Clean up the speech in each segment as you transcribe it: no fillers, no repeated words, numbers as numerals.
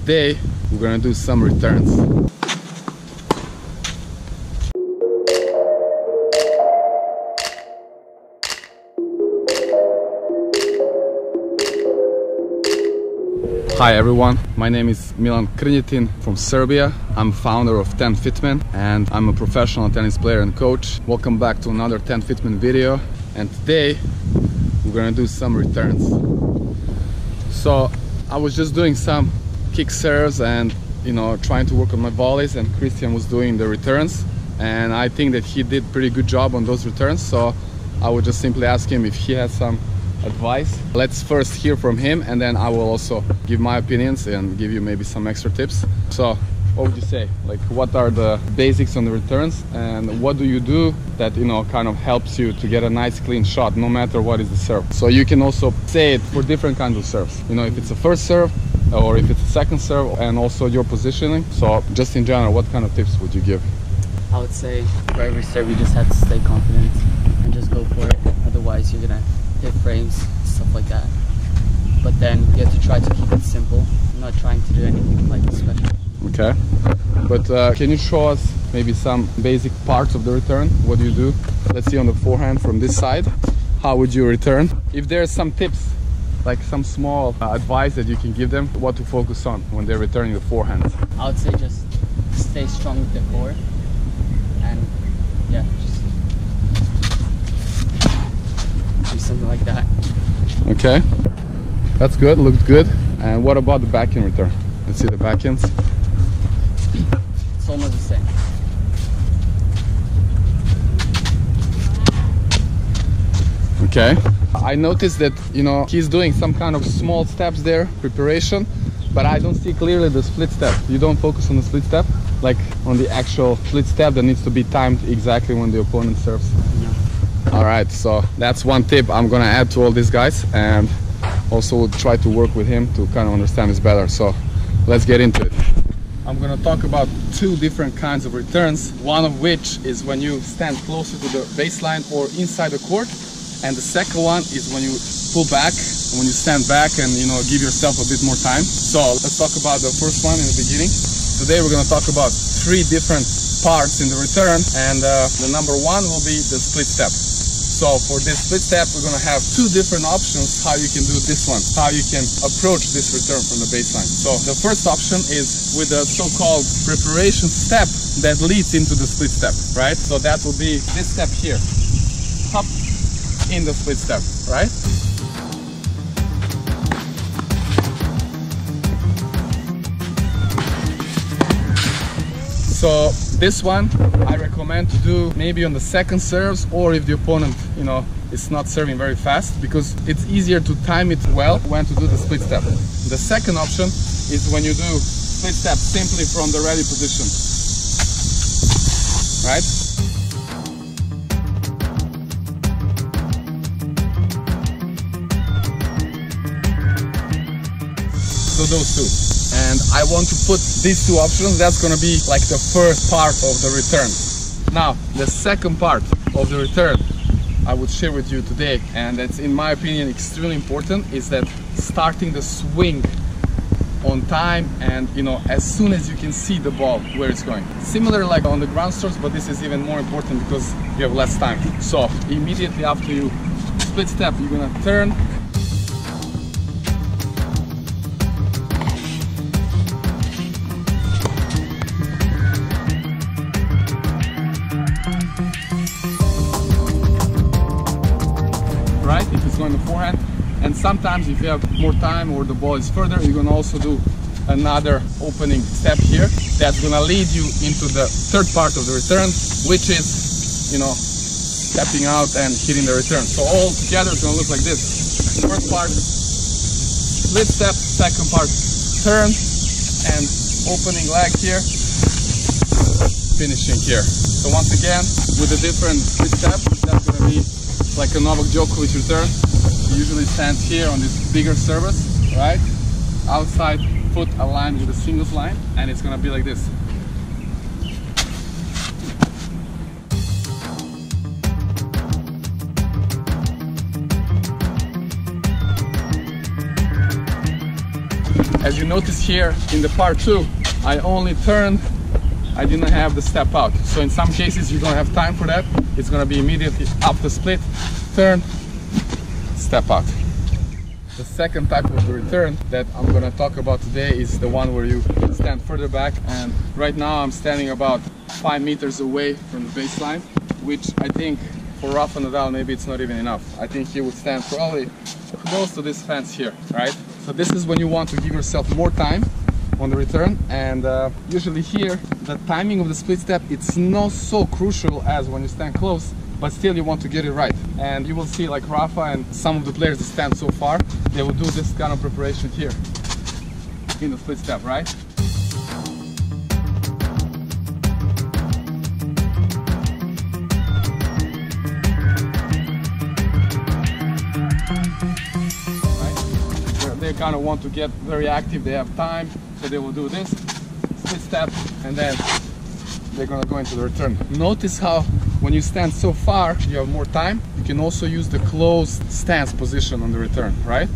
today we're gonna do some returns. Hi everyone, my name is Milan Kristian from Serbia. I'm founder of TENFITMEN and I'm a professional tennis player and coach. Welcome back to another TENFITMEN video, and today we're gonna do some returns. So I was just doing some kick serves and trying to work on my volleys, and Kristian was doing the returns, and I think that he did pretty good job on those returns, so I would just simply ask him if he has some advice. Let's first hear from him, and then I will also give my opinions and give you maybe some extra tips. So what would you say, like, what are the basics on the returns, and what do you do that kind of helps you to get a nice clean shot no matter what is the serve? So you can also say it for different kinds of serves, if it's a first serve or if it's a second serve, and also your positioning. So just in general, what kind of tips would you give? I would say for every serve you just have to stay confident and just go for it, otherwise you're gonna hit frames, stuff like that. But then you have to try to keep it simple, not trying to do anything like special. Okay, but can you show us maybe some basic parts of the return? What do you do? Let's see on the forehand from this side. How would you return? If there's some tips, like some small advice that you can give them, what to focus on when they're returning the forehand? I would say just stay strong with the core, and yeah, just do something like that. Okay, that's good, looked good. And what about the backhand return? Let's see the backhands. It's almost the same. Okay, I noticed that he's doing some kind of small steps there, preparation, but I don't see clearly the split step. You don't focus on the split step, like on the actual split step that needs to be timed exactly when the opponent serves. No. All right, so that's one tip I'm gonna add to all these guys, and also we'll try to work with him to kind of understand this better. So let's get into it. I'm gonna talk about two different kinds of returns, one of which is when you stand closer to the baseline or inside the court, and the second one is when you pull back, when you stand back and give yourself a bit more time. So let's talk about the first one in the beginning. Today we're gonna talk about three different parts in the return, and the number one will be the split step. So for this split step, we're gonna have two different options how you can do this one, how you can approach this return from the baseline. So the first option is with the so-called preparation step that leads into the split step, right? So that will be this step here, hop in the split step, right? So this one I recommend to do maybe on the second serves, or if the opponent is not serving very fast, because it's easier to time it well when to do the split step. The second option is when you do split step simply from the ready position, right? So those two. And I want to put these two options, that's gonna be like the first part of the return. Now, the second part of the return I would share with you today, and that's in my opinion extremely important, is that starting the swing on time and as soon as you can see the ball where it's going. Similar like on the ground strokes, but this is even more important because you have less time. So immediately after you split step, you're gonna turn. Right, if it's going to forehand, and sometimes if you have more time or the ball is further, you're going to also do another opening step here that's going to lead you into the third part of the return, which is stepping out and hitting the return. So all together it's going to look like this. First part split step, second part turn, and opening leg here, finishing here. So once again, with a different split step, that's going to be like a Novak Djokovic return. He usually stands here on this bigger service, right? Outside foot aligned with the singles line, and it's gonna be like this. As you notice here in the part 2, I only turned, I didn't have the step out. So in some cases you don't have time for that. It's gonna be immediately after split, turn, step out. The second type of the return that I'm gonna talk about today is the one where you stand further back, and right now I'm standing about 5 meters away from the baseline, which I think for Rafael Nadal maybe it's not even enough. I think he would stand probably close to this fence here, right? So this is when you want to give yourself more time on the return, and usually here the timing of the split step, it's not so crucial as when you stand close, but still you want to get it right. And you will see like Rafa and some of the players that stand so far, they will do this kind of preparation here in the split step, right? They kind of want to get very active, they have time, so they will do this split step and then they're gonna go into the return. Notice how when you stand so far you have more time. You can also use the closed stance position on the return, right?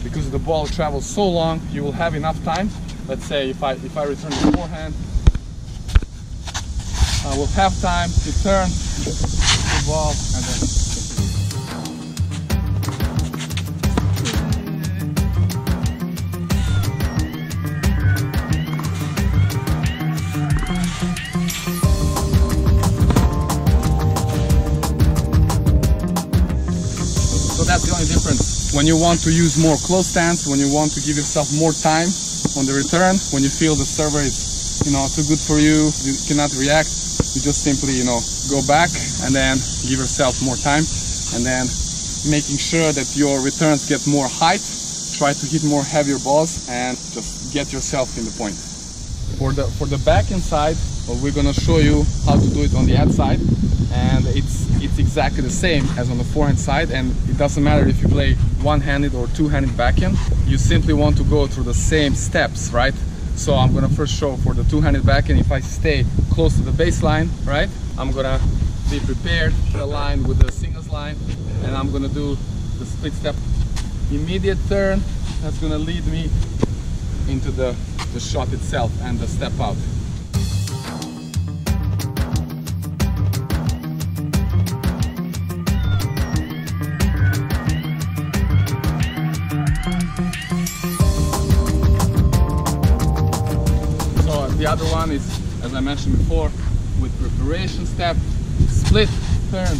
Because the ball travels so long, you will have enough time. Let's say if I return the forehand, I will have time to turn the ball and then that's the only difference. When you want to use more close stance, when you want to give yourself more time on the return, when you feel the server is, too good for you, you cannot react, you just simply, go back and then give yourself more time, and then making sure that your returns get more height, try to hit more heavier balls and just get yourself in the point. For the backhand side, we're gonna show you how to do it on the head side, and it's exactly the same as on the forehand side, and it doesn't matter if you play one-handed or two-handed backhand. You simply want to go through the same steps, right? So I'm gonna first show for the two-handed backhand. If I stay close to the baseline, right, I'm gonna be prepared to align with the singles line, and I'm gonna do the split step. Immediate turn, that's gonna lead me into the shot itself and the step out. So the other one is, as I mentioned before, with preparation step, split, turn,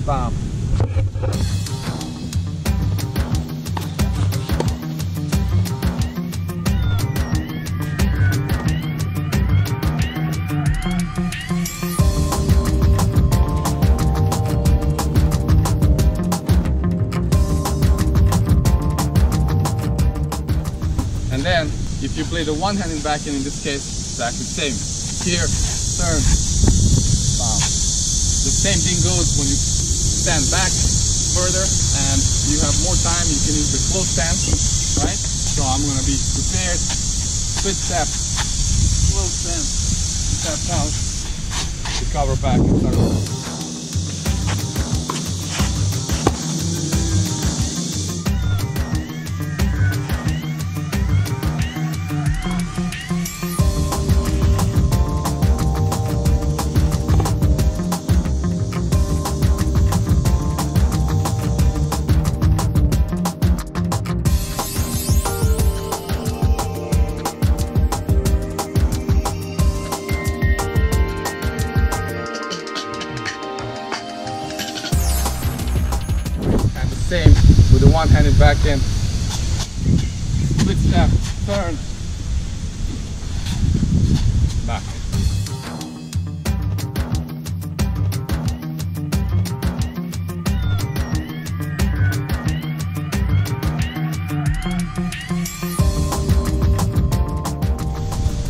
bam. And then, if you play the one-handed backhand, in this case, exactly the same. Here, turn, bam. The same thing goes when you stand back further and you have more time, you can use the close stance, right? So I'm going to be prepared, split step, close stance, step out, recover back and start over. Same with the one-handed backhand, split step, turn, back.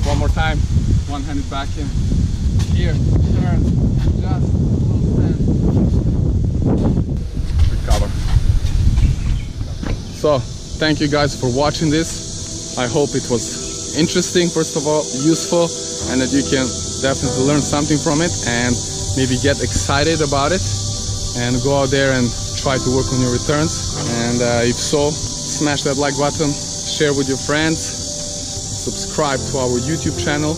One more time, one-handed backhand, here, turn, just close stance, recover. So, thank you guys for watching this. I hope it was interesting, first of all, useful, and that you can definitely learn something from it and maybe get excited about it and go out there and try to work on your returns. And if so, smash that like button, share share with your friends, subscribe to our YouTube channel,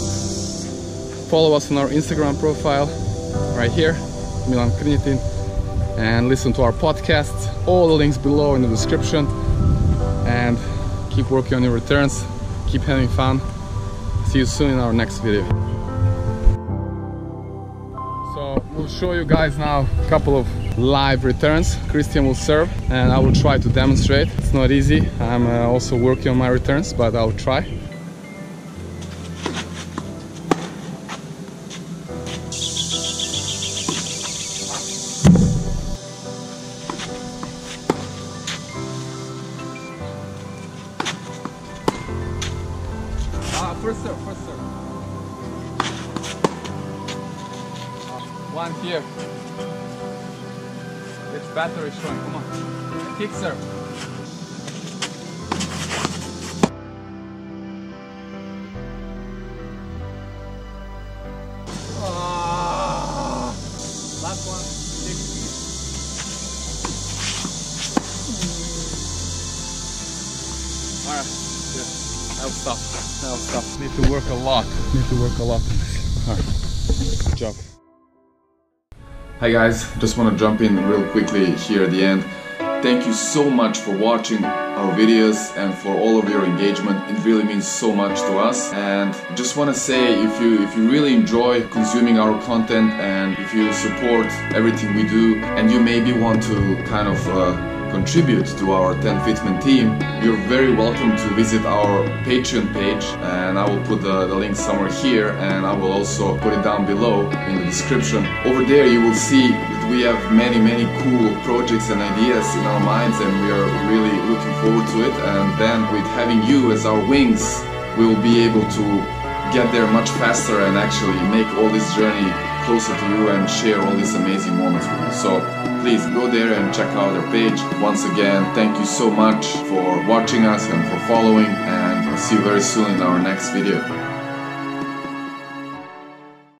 follow us on our Instagram profile right here, Milan Kristian, and listen to our podcasts. All the links below in the description. And keep working on your returns, keep having fun. See you soon in our next video. So we'll show you guys now a couple of live returns. Kristian will serve and I will try to demonstrate. It's not easy. I'm also working on my returns, but I'll try. First serve. One here. It's battery showing, come on. Kick serve. Last one. Kick. Alright, yeah. I'll stop. Need to work a lot. On this. Alright. Good job. Hi guys, just want to jump in real quickly here at the end. Thank you so much for watching our videos and for all of your engagement. It really means so much to us. And just want to say, if you really enjoy consuming our content and if you support everything we do and you maybe want to kind of contribute to our TENFITMEN team, you're very welcome to visit our Patreon page, and I will put the link somewhere here, and I will also put it down below in the description. Over there you will see that we have many cool projects and ideas in our minds, and we are really looking forward to it. And then with having you as our wings, we will be able to get there much faster and actually make all this journey closer to you and share all these amazing moments with you. So please go there and check out our page. Once again, thank you so much for watching us and for following, and I'll see you very soon in our next video.